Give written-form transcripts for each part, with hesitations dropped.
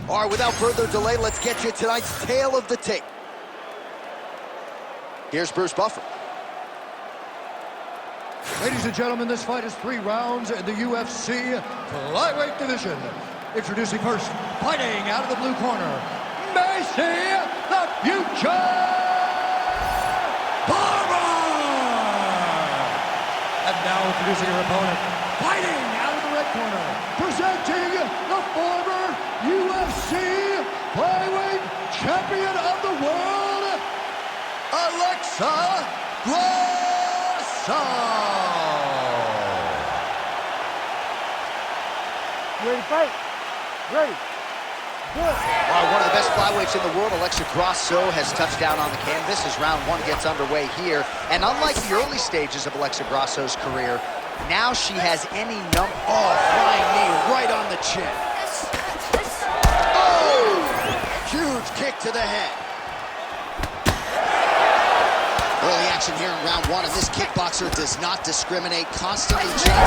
All right, without further delay, let's get you tonight's tale of the tape. Here's Bruce Buffer. Ladies and gentlemen, this fight is 3 rounds in the UFC Flyweight division. Introducing first, fighting out of the blue corner, Maycee, the Future Barber! And now introducing her opponent, fighting out of the red corner, presenting the former UFC Flyweight Champion of the World, Grasso! Ready to fight? Ready. Good. One of the best flyweights in the world, Grasso, has touched down on the canvas as round 1 gets underway here. And unlike the early stages of Grasso's career, now she has any flying knee right on the chin. Oh! Huge kick to the head. Early action here in round 1, and this kickboxer does not discriminate, constantly changing.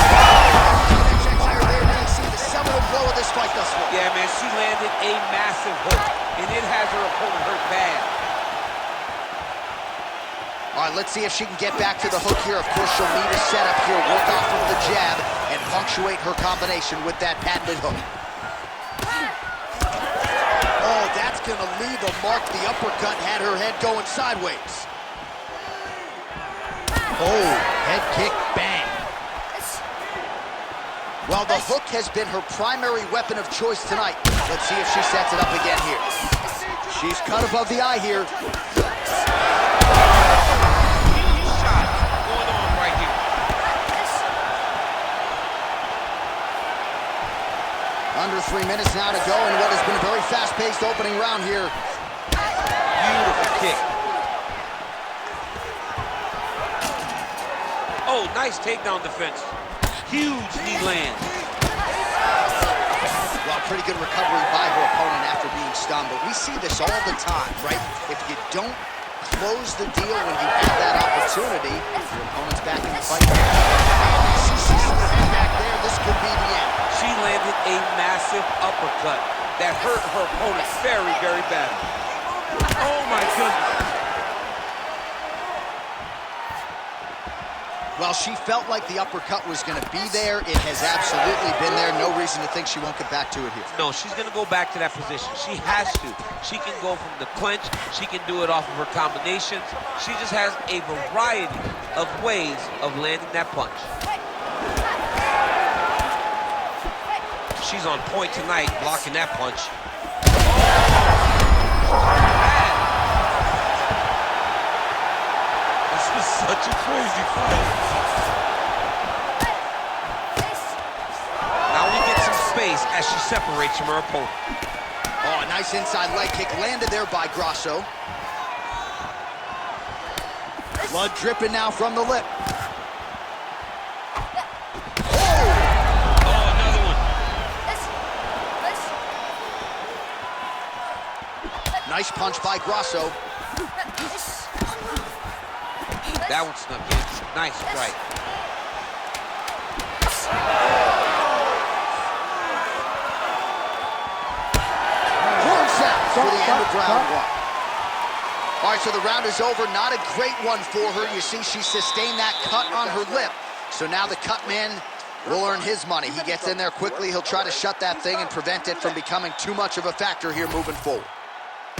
The seminal blow of this fight thus far. Yeah, man, she landed a massive hook, and it has her opponent hurt bad. All right, let's see if she can get back to the hook here. Of course, she'll need a setup here, work off of the jab, and punctuate her combination with that patented hook. Oh, that's gonna leave a mark. The uppercut had her head going sideways. Oh, head kick, bang. Well, the hook has been her primary weapon of choice tonight. Let's see if she sets it up again here. She's cut above the eye here. Shot going on right here. Under 3 minutes now to go in what has been a very fast-paced opening round here. Beautiful kick. Oh, nice takedown defense. Huge knee land. Well, pretty good recovery by her opponent after being stunned, but we see this all the time, right? If you don't close the deal when you have that opportunity, your opponent's back in the fight. She's back there. This could be the end. She landed a massive uppercut that hurt her opponent very, very badly. Oh, my goodness. Well, she felt like the uppercut was going to be there. It has absolutely been there. No reason to think she won't get back to it here. No, she's going to go back to that position. She has to. She can go from the clinch. She can do it off of her combinations. She just has a variety of ways of landing that punch. She's on point tonight, blocking that punch. This was such a crazy fight. As she separates from her opponent. Oh, a nice inside leg kick landed there by Grasso. Blood dripping now from the lip. Oh, another one. Nice punch by Grasso. That one snuck in. Nice strike. For the end of round 1. All right, so the round is over. Not a great one for her. You see, she sustained that cut on her lip. So now the cut man will earn his money. He gets in there quickly. He'll try to shut that thing and prevent it from becoming too much of a factor here moving forward.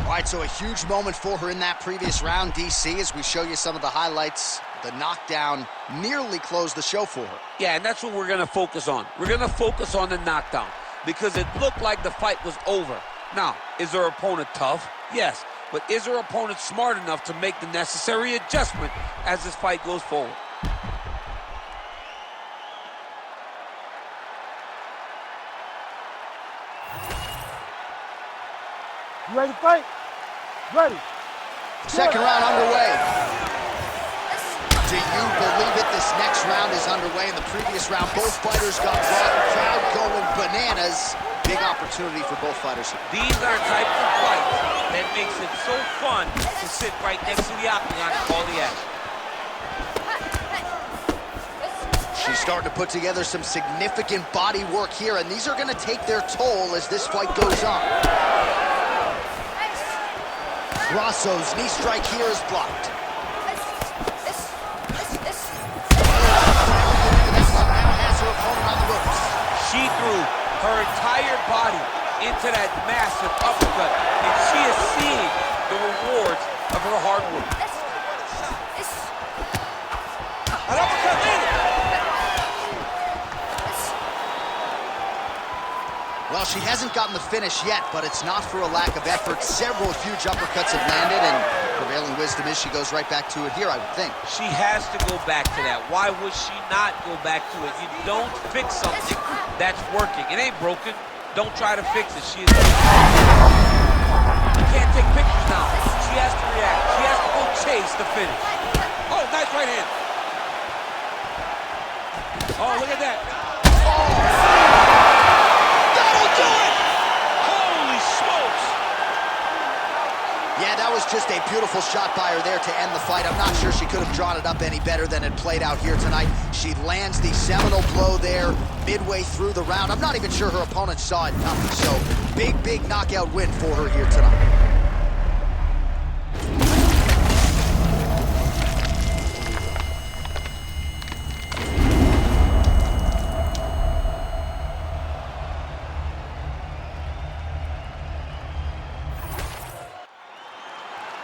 All right, so a huge moment for her in that previous round, DC, as we show you some of the highlights. The knockdown nearly closed the show for her. Yeah, and that's what we're going to focus on. We're going to focus on the knockdown because it looked like the fight was over. Now, is her opponent tough? Yes. But is her opponent smart enough to make the necessary adjustment as this fight goes forward? You ready to fight? Ready. Second round underway. Do you believe it? This next round is underway. In the previous round, both fighters got brought. Crowd going bananas. Big opportunity for both fighters here. These are types of fights that makes it so fun to sit right next to the octagon and call the action. She's starting to put together some significant body work here, and these are going to take their toll as this fight goes on. Grasso's knee strike here is blocked. Now has her opponent on the ropes. She threw her entire body into that massive uppercut, and she is seeing the rewards of her hard work. An uppercut landed. Well, she hasn't gotten the finish yet, but it's not for a lack of effort. Several huge uppercuts have landed, and prevailing wisdom is she goes right back to it here, I would think. She has to go back to that. Why would she not go back to it? You don't fix something that's working. It ain't broken. Don't try to fix it. She is... You can't take pictures now. She has to react. She has to go chase the finish. Oh, nice right hand. Oh, look at that. That'll do it! Holy smokes! Yeah, that was just a beautiful shot by her there to end the fight. I'm not sure she could have drawn it up any better than it played out here tonight. She lands the seminal blow there midway through the round. I'm not even sure her opponent saw it coming. So, big knockout win for her here tonight.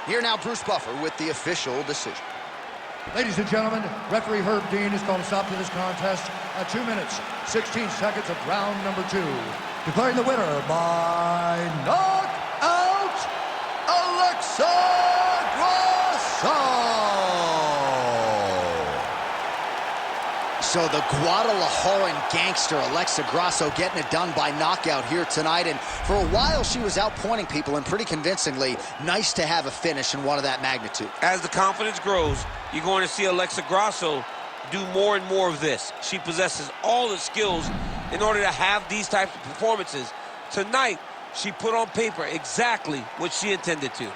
Here now, Bruce Buffer with the official decision. Ladies and gentlemen, referee Herb Dean has called a stop to this contest at 2 minutes, 16 seconds of round number 2. Declaring the winner by knockout, Alexa Grasso! So the Guadalajaran gangster, Alexa Grasso, getting it done by knockout here tonight. And for a while, she was outpointing people, and pretty convincingly. Nice to have a finish in one of that magnitude. As the confidence grows, you're going to see Alexa Grasso do more and more of this. She possesses all the skills in order to have these types of performances. Tonight, she put on paper exactly what she intended to.